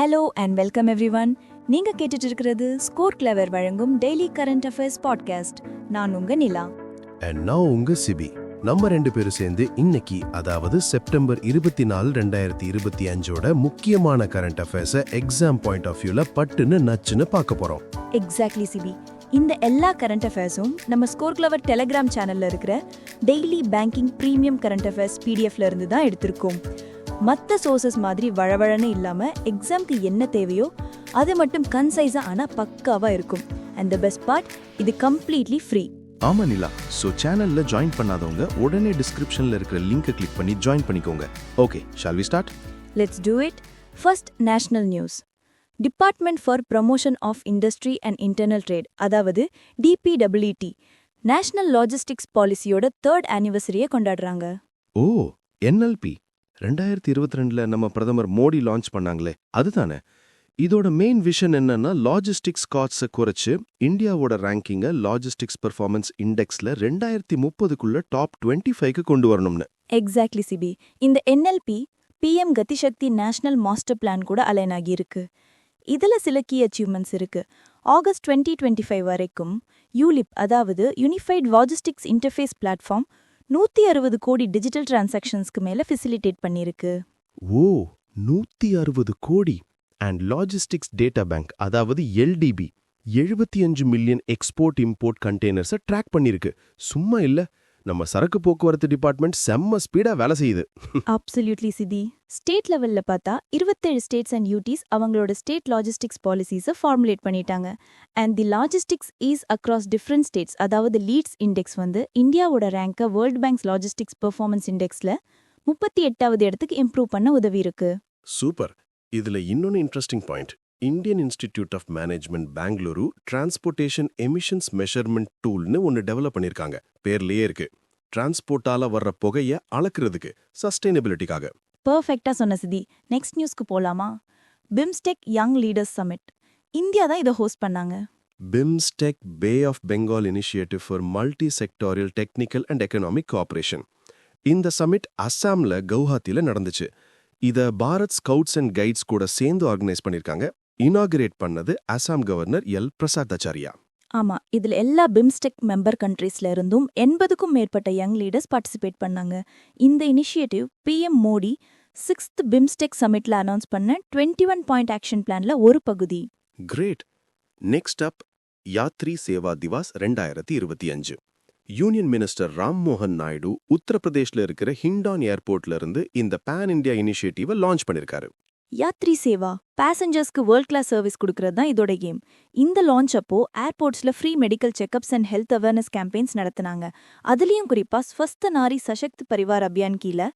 Hello and welcome everyone. நீங்க கேட்டுட்டு இருக்கிறது ஸ்கோர் கிளவர் வழங்கும் டெய்லி கரண்ட் அஃபேர்ஸ் பாட்காஸ்ட். நான் உங்க நிலா. And now உங்க சிபி. நம்ம ரெண்டு பேரும் சேர்ந்து இன்னைக்கு, அதாவது செப்டம்பர் 24, 2025ஓட முக்கியமான கரண்ட் அஃபேர்ஸை எக்ஸாம் பாயிண்ட் ஆஃப் வியூல பட்டுன்னு நச்சுன்னு பார்க்க போறோம். எக்ஸாக்ட்லி சிபி. இந்த எல்லா கரண்ட் அஃபேர்ஸும் நம்ம ஸ்கோர் கிளவர் டெலிகிராம் சேனல்ல இருக்கிற daily banking premium current affairs பிடிஎஃப்ல இருந்து தான் எடுத்திருக்கோம். மற்ற சோர்சஸ் மாதிரி வழவழன்னு இல்லாம எக்ஸாம்க்கு என்ன தேவையோ அது மட்டும் கன்சைஸா ஆனா பக்காவா இருக்கும். அண்ட் தி பெஸ்ட் பார்ட், இது கம்ப்ளீட்லி ஃப்ரீ. ஆமா நிலா. சோ சேனல்ல ஜாயின் பண்ணாதவங்க உடனே டிஸ்கிரிப்ஷன்ல இருக்கிற லிங்கை கிளிக் பண்ணி ஜாயின் பண்ணிக்கோங்க. Okay, shall we start? Let's do it. First, national news. Department for promotion of industry and internal trade, அதாவது DPWT, நேஷனல் லாஜிஸ்டிக்ஸ் பாலிசியோட 3rd ஆனிவர்சரியை கொண்டாடுறாங்க. ஓ, NLP 2022ல நம்ம பிரதமர் மோடி லான்ச் பண்ணாங்களே, அதுதானே? இதோட மெயின் விஷன் என்னன்னா, லாஜிஸ்டிக்ஸ் காஸ்ட்ஸை குறைச்சு இந்தியாவோட ரேங்கிங்கை லாஜிஸ்டிக்ஸ் பெர்ஃபார்மன்ஸ் இண்டெக்ஸ்ல 2030க்குள்ள டாப் 25க்கு கொண்டு வரணும்னு. எக்ஸாக்ட்லி சிபி. இந்த NLP PM Gati Shakti national master plan கூட அலைன் ஆகியிருக்கு. இதுல சில கீ அச்சீவ்மெண்ட்ஸ் இருக்கு. ஆகஸ்ட் 2025 வரைக்கும் யூலிப், அதாவது யூனிஃபைட் லாஜிஸ்டிக்ஸ் இன்டர்ஃபேஸ் பிளாட்ஃபார்ம், 160 கோடி டிஜிட்டல் டிரான்சாக்ஷன்ஸ்க்கு மேல ஃபெசிலிட்டேட் பண்ணிருக்கு. Oh, 160 crore. And logistics data bank, அதாவது LDB, 75 மில்லியன் எக்ஸ்போர்ட் இம்போர்ட் கண்டெய்னர்ஸை ட்ராக் பண்ணிருக்கு. சும்மா இல்ல, நம்ம சரக்கு போக்குவரத்து டிபார்ட்மெண்ட் செம்ம ஸ்பீடா வேலை செய்யுது. அப்சல்யூட்லி சிதி. ஸ்டேட் லெவல்ல பார்த்தா 27 ஸ்டேட்ஸ் அண்ட் யூட்டிஸ் அவங்களோட ஸ்டேட் லாஜிஸ்டிக்ஸ் பாலிசிஸை ஃபார்முலேட் பண்ணிட்டாங்க. And the logistics ease across different states, அதாவது லீட்ஸ் இண்டெக்ஸ் இந்தியாவோட ரேங்கை வேர்ல்ட் பேங்க்ஸ் லாஜிஸ்டிக்ஸ் பெர்ஃபார்மன்ஸ் இண்டெக்ஸ்ல 38வது இடத்துக்கு இம்ப்ரூவ் பண்ண உதவி இருக்கு. சூப்பர். இதுல இன்னொன்னு interesting point, Indian institute of management Bengaluru transportation emissions measurement டூல்னு ஒன்னு டெவலப் பண்ணிருக்காங்க. பேர்லயே இருக்கு, டிரான்ஸ்போர்ட்டால வர்ற புகையை அளக்குறதுக்கு, சஸ்டைனபிலிட்டிக்காக. பர்ஃபெக்டா சொன்ன சிதி. நெக்ஸ்ட் நியூஸ்க்கு போலாமா? BIMSTEC young leaders summit, India தான் இதை ஹோஸ்ட் பண்ணாங்க. BIMSTEC bay of Bengal initiative for multi sectoral technical and economic cooperation. இந்த சமிட் அஸ்ஸாம்ல கவுஹாத்தில நடந்துச்சு. இத பாரத் ஸ்கவுட்ஸ் அண்ட் கைட்ஸ் கூட சேர்ந்து ஆர்கனைஸ் பண்ணிருக்காங்க. இனாகிரேட் பண்ணது அசாம் கவர்னர் எல் பிரசாதாச்சாரியா. ஆமா, இதுல எல்லா பிம்ஸ்டெக் மெம்பர் கண்ட்ரீஸ்ல இருந்தும் 80க்கும் மேற்பட்ட யங் லீடர்ஸ் பார்ட்டிசிபேட் பண்ணாங்க. இந்த initiative PM Modi 6th BIMSTEC சமிட்ல அனௌன்ஸ் பண்ண 21 பாயிண்ட் ஆக்ஷன் பிளான்ல ஒரு பகுதி. Great. Next up, Yatri Seva Diwas 2025. Union minister Ram மோகன் நாயுடு உத்தரப்பிரதேஷ்ல இருக்கிற ஹிண்டான் ஏர்போர்ட்ல இருந்து இந்த பேன் இண்டியா இனிஷியேட்டிவை லான்ச் பண்ணிருக்காரு. யாத்ரி சேவா பேசஞ்சர்ஸ்க்கு வேர்ல்ட் கிளாஸ் சர்வீஸ் கொடுக்கறது தான் இதோட கேம். இந்த லான்ச் அப்போ ஏர்போர்ட்ஸ்ல free medical checkups and health awareness campaigns நடத்தினாங்க. அதுலயும் குறிப்பா ஸ்வஸ்த நாரி சசக்த் பரிவார் அபியான் கீழ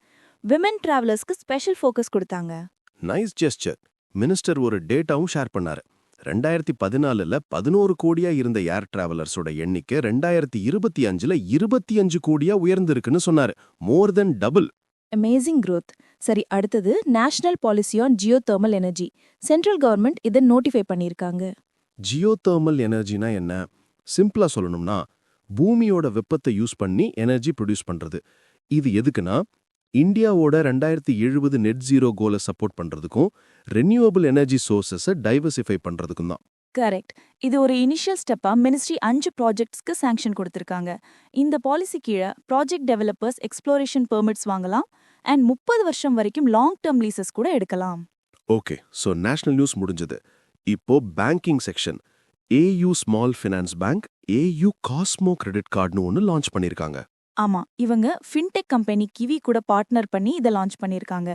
விமென் டிராவலர்ஸ்க்கு ஸ்பெஷல் ஃபோக்கஸ் கொடுத்தாங்க. Nice gesture. மினிஸ்டர் ஒரு டேட்டாவும் ஷேர் பண்ணாரு. 2014ல 11 கோடியா இருந்த ஏர் டிராவலர்ஸோட எண்ணிக்கை 2025ல 25 கோடியா உயர்ந்திருக்குன்னு சொன்னாரு. மோர் தென் டபுள். Amazing growth. சரி, அடுத்தது national policy on Jio thermal energy. Central government இதை நோட்டிஃபை பண்ணியிருக்காங்க. ஜியோ தெர்மல் எனர்ஜினா என்ன? சிம்பிளா சொல்லணும்னா, பூமியோட வெப்பத்தை யூஸ் பண்ணி எனர்ஜி ப்ரொடியூஸ் பண்றது. இது எதுக்குன்னா, இந்தியாவோட 2070 நெட் ஜீரோ கோலை சப்போர்ட் பண்றதுக்கும் ரெனியூவபிள் எனர்ஜி சோர்சஸை டைவர்சிஃபை பண்றதுக்கும் தான். கரெக்ட். இது ஒரு இனிஷியல் ஸ்டெப்பா மினிஸ்ட்ரி 5 ப்ராஜெக்ட்ஸ்க்கு சாங்ஷன் கொடுத்திருக்காங்க. இந்த பாலிசி கீழே ப்ராஜெக்ட் டெவலப்பர்ஸ் எக்ஸ்ப்ளோரேஷன் பெர்மிட்ஸ் வாங்கலாம் அண்ட் 30 வருஷம் வரைக்கும் லாங் டேர்ம் லீசஸ் கூட எடுக்கலாம். ஓகே, சோ நேஷனல் நியூஸ் முடிஞ்சது. இப்போ banking section. AU small finance bank AU Cosmo credit கார்டுன்னு ஒன்னு லான்ச் பண்ணிருக்காங்க. ஆமா, இவங்க ஃபின்டெக் கம்பெனி கிவி கூட பார்ட்னர் பண்ணி இதை லான்ச் பண்ணியிருக்காங்க.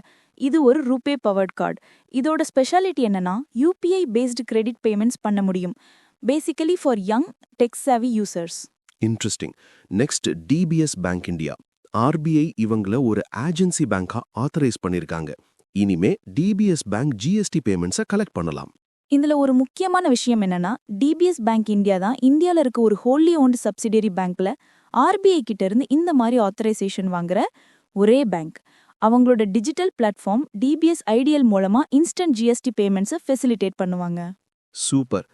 இது ஒரு ரூபே பவர்ட் கார்டு. இதோட ஸ்பெஷாலிட்டி என்னன்னா, UPI பேஸ்டு கிரெடிட் பேமெண்ட்ஸ் பண்ண முடியும். Basically for young tech savvy users. Interesting. Next, DBS bank India. RBI இவங்கள ஒரு ஏஜென்சி பேங்கா ஆத்தரைஸ் பண்ணிருக்காங்க. இனிமே DBS பேங்க் GST பேமெண்ட்ஸை கலெக்ட் பண்ணலாம். இதுல ஒரு முக்கியமான விஷயம் என்னன்னா, DBS பேங்க் இந்தியா தான் இந்தியால இருக்க ஒரு ஹோல்லி ஓன்டு சப்சிடரி பேங்க்ல RBI கிட்ட இருந்து இந்த மாதிரி ஆத்தரைசேஷன் வாங்குற ஒரே பேங்க். அவங்களோட டிஜிட்டல் பிளாட்ஃபார்ம் DBS ஐடியல் மூலமா இன்ஸ்டன்ட் GST பேமெண்ட்ஸை ஃபெசிலிட்டேட் பண்ணுவாங்க. சூப்பர்.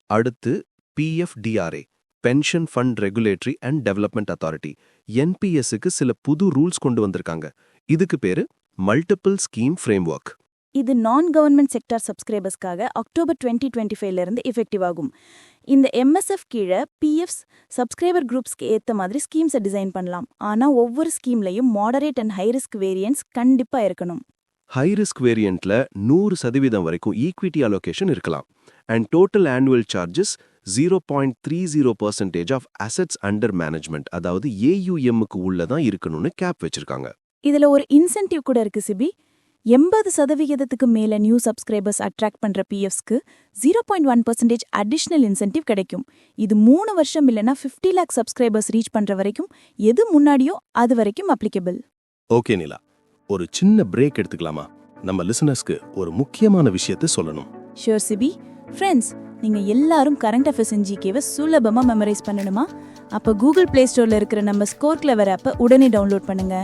அடுத்து PFDRA, pension fund regulatory and development authority. NPSக்கு சில புது ரூல்ஸ் கொண்டு வந்திருக்காங்க. இதுக்கு பேரு மல்டிபிள் ஸ்கீம் ஃப்ரேம்வொர்க். இது நான் கவர்மெண்ட் செக்டார் சப்ஸ்கிரைபர்ஸ்க்காக அக்டோபர் 2025 இருந்து எஃபெக்டிவ் ஆகும். இந்த எம்எஸ்எஃப் கீழே பிஎஃப்ஸ் சப்ஸ்கிரைபர் குரூப்ஸ்க்கு ஏத்த மாதிரி ஸ்கீம்ஸை டிசைன் பண்ணலாம். ஆனா ஒவ்வொரு ஸ்கீம்லையும் moderate and high risk variants கண்டிப்பா இருக்கணும். ஹை ரிஸ்க் வேரியண்ட்ல 100% வரைக்கும் ஈக்விட்டி அலோகேஷன் இருக்கலாம். And total annual charges 0.30% of assets under management, அதாவது ஏயுஎம்முக்கு உள்ளதான் இருக்கணும்னு கேப் வச்சிருக்காங்க. இதுல ஒரு இன்சென்டிவ் கூட இருக்கு சிபி. 80% மேல நியூ சப்ஸ்கிரைபர்ஸ் அட்ராக்ட் பண்ற பிஎஃப்ஸ்க்கு 0.1% அடிஷனல் இன்சென்டிவ் கிடைக்கும். இது 3 வருஷம் இல்லைன்னா 50 லேக் சப்ஸ்கிரைபர்ஸ் ரீச் பண்ற வரைக்கும் எது முன்னாடியோ அது வரைக்கும் அப்ளிகபிள். ஓகே நிலா, ஒரு சின்ன பிரேக் எடுத்துக்கலாமா? நம்ம லிசனர்ஸ்க்கு ஒரு முக்கியமான விஷயத்தை சொல்லணும். Sure CP. ஃப்ரெண்ட்ஸ், நீங்க எல்லாரும் கரண்ட் அஃபேர்ஸ் ஜிகேவை சுலபமா மெமரைஸ் பண்ணணுமா? அப்ப கூகுள் பிளே ஸ்டோர்ல இருக்கிற நம்ம ஸ்கோர் கிளவர் ஆப்பை உடனே டவுன்லோட் பண்ணுங்க.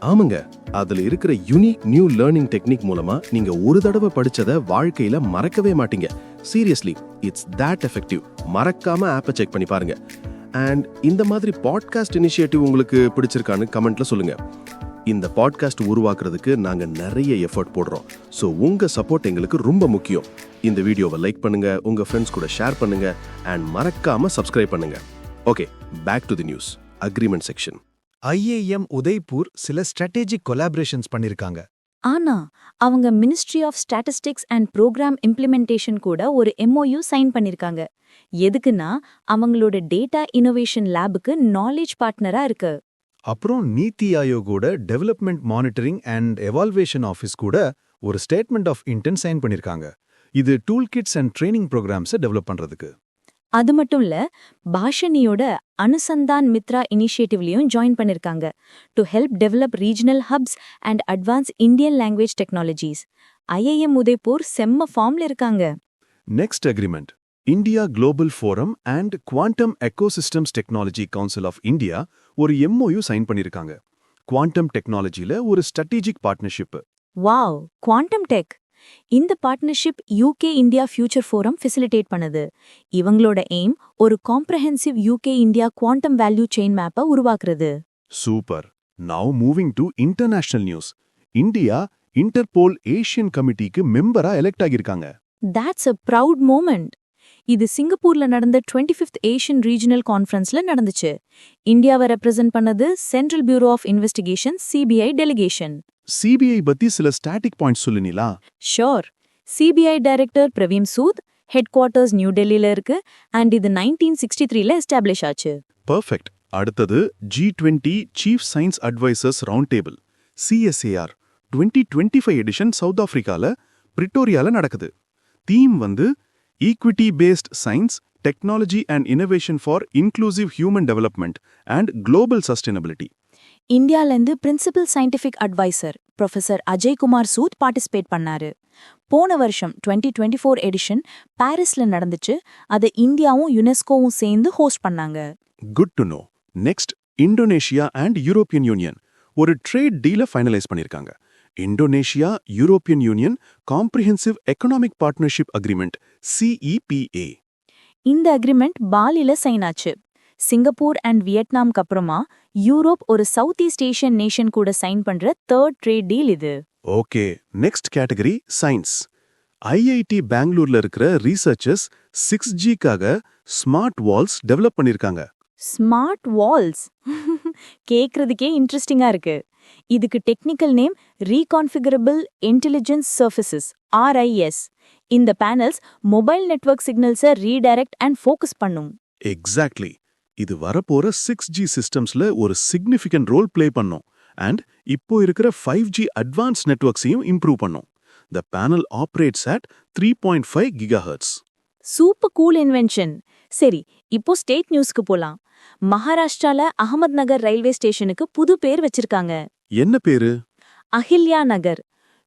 ஆமாங்க, அதுல இருக்கிற யூனிக் நியூ லேர்னிங் டெக்னிக் மூலமா நீங்க ஒரு தடவை படிச்சதை வாழ்க்கையில மறக்கவே மாட்டீங்க. Seriously, it's that effective. மறக்காம ஆப்பை செக் பண்ணி பாருங்க. அண்ட் இந்த மாதிரி பாட்காஸ்ட் இனிஷியேட்டிவ் உங்களுக்கு பிடிச்சிருக்கான்னு கமெண்ட்ல சொல்லுங்க. இந்த பாட்காஸ்ட் உருவாக்குறதுக்கு நாங்க நிறைய எஃபர்ட் போடுறோம். ஸோ உங்க சப்போர்ட் எங்களுக்கு ரொம்ப முக்கியம். இந்த வீடியோவை லைக் பண்ணுங்க, உங்க ஃப்ரெண்ட்ஸ் கூட ஷேர் பண்ணுங்க, அண்ட் மறக்காம சப்ஸ்கிரைப் பண்ணுங்க. Okay, back to the news. Agreement section. IIM Udaipur சில ஸ்ட்ராட்டஜிக் கொலாபரேஷன்ஸ் பண்ணிருக்காங்க. ஆனா அவங்க ministry of statistics and programme implementation கூட ஒரு எம்ஓயு சைன் பண்ணிருக்காங்க. எதுக்குன்னா அவங்களோட டேட்டா இன்னோவேஷன் லேபுக்கு நாலேஜ் பார்ட்னரா இருக்கு. அப்புறம் நீத்தி ஆயோகோட development monitoring and evaluation office கூட ஒரு ஸ்டேட்மெண்ட் ஆஃப் இன்டென்ட் சைன் பண்ணிருக்காங்க. இது டூல் கிட்ஸ் அண்ட் ட்ரைனிங் ப்ரோக்ராம்ஸை டெவலப் பண்றதுக்கு. அது மட்டும் இல்ல, பாஷனியோட அனுசந்தான் மித்ரா இனிஷியேட்டிவ்லயும் ஜாயின் பண்ணிருக்காங்க to help develop regional hubs and advance Indian language technologies. IIM Udaipur செம்ம ஃபார்ம்ல இருக்காங்க. Next agreement, India global forum and quantum ecosystems technology council of India ஒரு எம்ஓயு சைன் பண்ணிருக்காங்க. குவாண்டம் டெக்னாலஜில ஒரு strategic partnership. Wow, quantum tech. இந்த partnership UK India future forum facilitate பண்ணுது. இவங்களோட எய்ம் ஒரு comprehensive UK India quantum value chain மேப்பை உருவாக்குறது. Super. Now moving to international news. India Interpol Asian கமிட்டிக்கு மெம்பரா எலெக்ட் ஆகியிருக்காங்க. That's a proud moment. இது சிங்கப்பூர்ல நடந்த 25th ஏஷியன் ரீஜனல் கான்ஃபரன்ஸ்ல நடந்துச்சு. இந்தியாவை ரெப்ரசென்ட் பண்ணது central bureau of investigation CBI delegation. CBI பத்தி சில ஸ்டாட்டிக் பாயிண்ட்ஸ் சொல்லுனீங்களா? Sure. CBI director Praveen Sood, headquarters new டெல்லியில இருக்கு, அண்ட் இது 1963ல எஸ்டாப்ளிஷ் ஆச்சு. பர்ஃபெக்ட். அடுத்தது G20 chief science advisers round table CSAR 2025 edition South ஆப்பிரிக்கால பிரிட்டோரியால நடக்குது. Theme equity based science, technology and innovation for inclusive human development and global sustainability. இந்தியாலேருந்து principal scientific adviser professor Ajay Kumar Sood participate பண்ணாரு. போன வருஷம் 2024 எடிஷன் பாரிஸ்ல நடந்துச்சு. அதை இந்தியாவும் யுனெஸ்கோவும் சேர்ந்து ஹோஸ்ட் பண்ணாங்க. Good to know. Next, Indonesia and European union ஒரு ட்ரேட் டீலை ஃபைனலைஸ் பண்ணிருக்காங்க. Indonesia European union comprehensive economic partnership agreement CEPA. இந்த அக்ரிமெண்ட் பாலில சைன் ஆச்சு. சிங்கப்பூர் அண்ட் வியட்நாம்க்கு அப்புறமா யூரோப் ஒரு சவுத் ஈஸ்ட் ஏஷியன் நேஷன் கூட சைன் பண்ற தேர்ட் ட்ரேட் டீல் இது. Okay, next category science. IIT பெங்களூர்ல இருக்கிற ரீசர்ச்சர்ஸ் 6Gக்காக ஸ்மார்ட் வால்ஸ் டெவலப் பண்ணிருக்காங்க. ஸ்மார்ட் வால்ஸ் கேக்குறதுக்கே இன்ட்ரெஸ்டிங்கா இருக்கு. இதுக்கு technical name ரீகான்ஃபிகரபிள் intelligence surfaces RIS. இந்த பேனல்ஸ் மொபைல் நெட்வொர்க் சிக்னல்ஸை ரீடைரக்ட் அண்ட் ஃபோக்கஸ் பண்ணும். எக்ஸாக்ட்லி. இது வரப்போற 6G சிஸ்டம்ஸ்ல ஒரு சிக்னிஃபிகன்ட் ரோல் பிளே பண்ணும். அண்ட் இப்போ இருக்கிற 5G அட்வான்ஸ் நெட்வொர்க்ஸையும் இம்ப்ரூவ் பண்ணும். The panel operates at 3.5 GHz. Super cool invention. சரி, இப்போ ஸ்டேட் நியூஸ்க்கு போலாம். மகாராஷ்டிரால அகமத் நகர் ரயில்வே ஸ்டேஷனுக்கு புது பேர் வச்சிருக்காங்க. என்ன பேரு? அஹில்யா நகர்.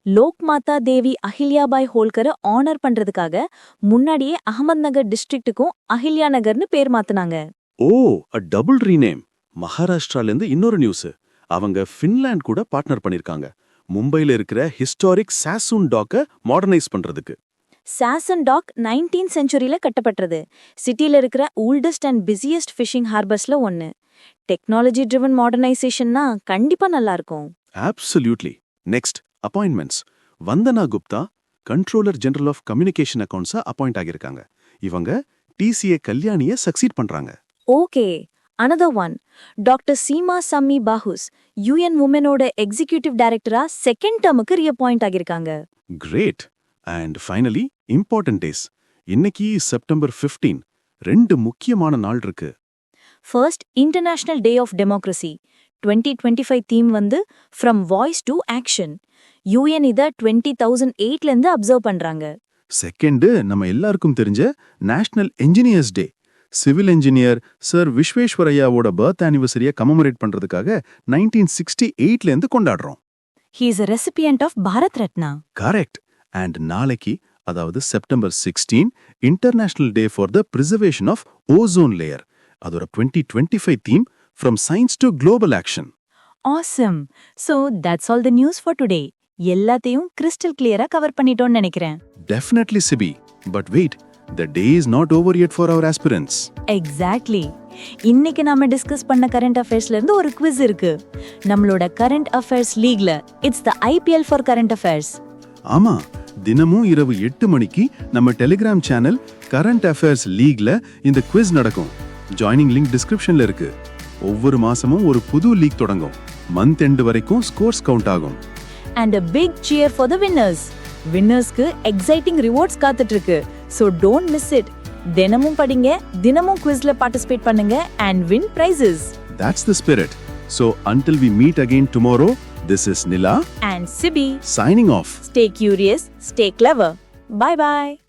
லோக்மாதா தேவி அஹில்யாபாய் ஹோல்கரை ஆனர் பண்றதுக்காக முன்னாடியே அகமத் நகர் டிஸ்ட்ரிக்ட்டுக்கும் அஹில்யா நகர்னு பேர் மாத்துனாங்க. ஓ, அ டபுள் ரீநேம். மகாராஷ்டிராலேருந்து இன்னொரு நியூஸ். அவங்க ஃபின்லாண்ட் கூட பார்ட்னர் பண்ணிருக்காங்க. மும்பைல இருக்கிற ஹிஸ்டாரிக் சாசூன் டாக்க மாடர்னைஸ் பண்றதுக்கு. சாசன் டாக் 19th செஞ்சுரியில கட்டப்பட்டது. சிட்டில இருக்கிற ஓல்டஸ்ட் அண்ட் பிஸியஸ்ட் ஃபிஷிங் ஹார்பர்ஸ்ல ஒன்னு. டெக்னாலஜி ட்ரிவன் மாடர்னைசேஷன்னா கண்டிப்பா நல்லா இருக்கும். Absolutely. Next, appointments. Vandana Gupta controller general of communication அக்கவுண்ட்ஸா அப்பாயிண்ட் ஆகியிருக்காங்க. இவங்க டிசிஏ கல்யாணிய சக்சீட் பண்றாங்க. Okay, another one. Doctor Sima Sami Bahous UN உமனோட எக்ஸிகியூட்டிவ் டைரக்டரா செகண்ட் டேர்முக்கு ரீஅப்பாயிண்ட் ஆகியிருக்காங்க. Great. And finally important days. இன்னைக்கு செப்டம்பர் 15 2 முக்கியமான நாள் இருக்கு. First, international day of democracy. 2025 theme வந்து from voice to action. UN இத 2008ல இருந்து அப்சர்வ் பண்றாங்க. செகண்ட், நம்ம எல்லாருக்கும் தெரிஞ்ச நேஷனல் என்ஜினியர்ஸ் டே. சிவில் என்ஜினியர் சர் விஸ்வேஸ்வரையாவோட பர்த் ஆனிவர்சரியை கமமரேட் பண்றதுக்காக 1968ல இருந்து கொண்டாடுறோம். He is a recipient of Bharat Ratna. Correct. And நாளைக்கு, அதாவது September 16, international day for the preservation of ozone layer. அதோட 2025 theme from science to global action. Awesome. So that's all the news for today. எல்லாத்தையும் crystal கிளியரா cover பண்ணிட்டோம்னு நினைக்கிறேன். Definitely, Sibi. But wait, the day is not over yet for our aspirants. Exactly. இன்னைக்கு நாம discuss பண்ண current அஃபேர்ஸ்ல இருந்து ஒரு quiz இருக்கு. நம்மளோட கரண்ட் அஃபேர்ஸ் லீக்ல it's the IPL for current affairs. ஆமா, தினமும் இரவு 8 மணிக்கு நம்ம டெலிகிராம் சேனல் கரண்ட் அஃபேர்ஸ் லீக்ல இந்த குவிஸ் நடக்கும். ஜாயினிங் லிங்க் டிஸ்கிரிப்ஷன்ல இருக்கு. ஒவ்வொரு மாசமும் ஒரு புது லீக் தொடங்கும். மந்த் எண்ட் வரைக்கும் ஸ்கோர்ஸ் கவுண்ட் ஆகும். And a big cheer for the winners. வின்னர்ஸ்க்கு எக்ஸைட்டிங் ரிவார்ட்ஸ் காத்துட்டு இருக்கு. So don't miss it. தினமும் படிங்க, தினமும் குவிஸ்ல பார்ட்டிசிபேட் பண்ணுங்க and win prizes. That's the spirit. So until we meet again tomorrow, this is Nila And Sibi. signing off. Stay curious, stay clever. Bye bye.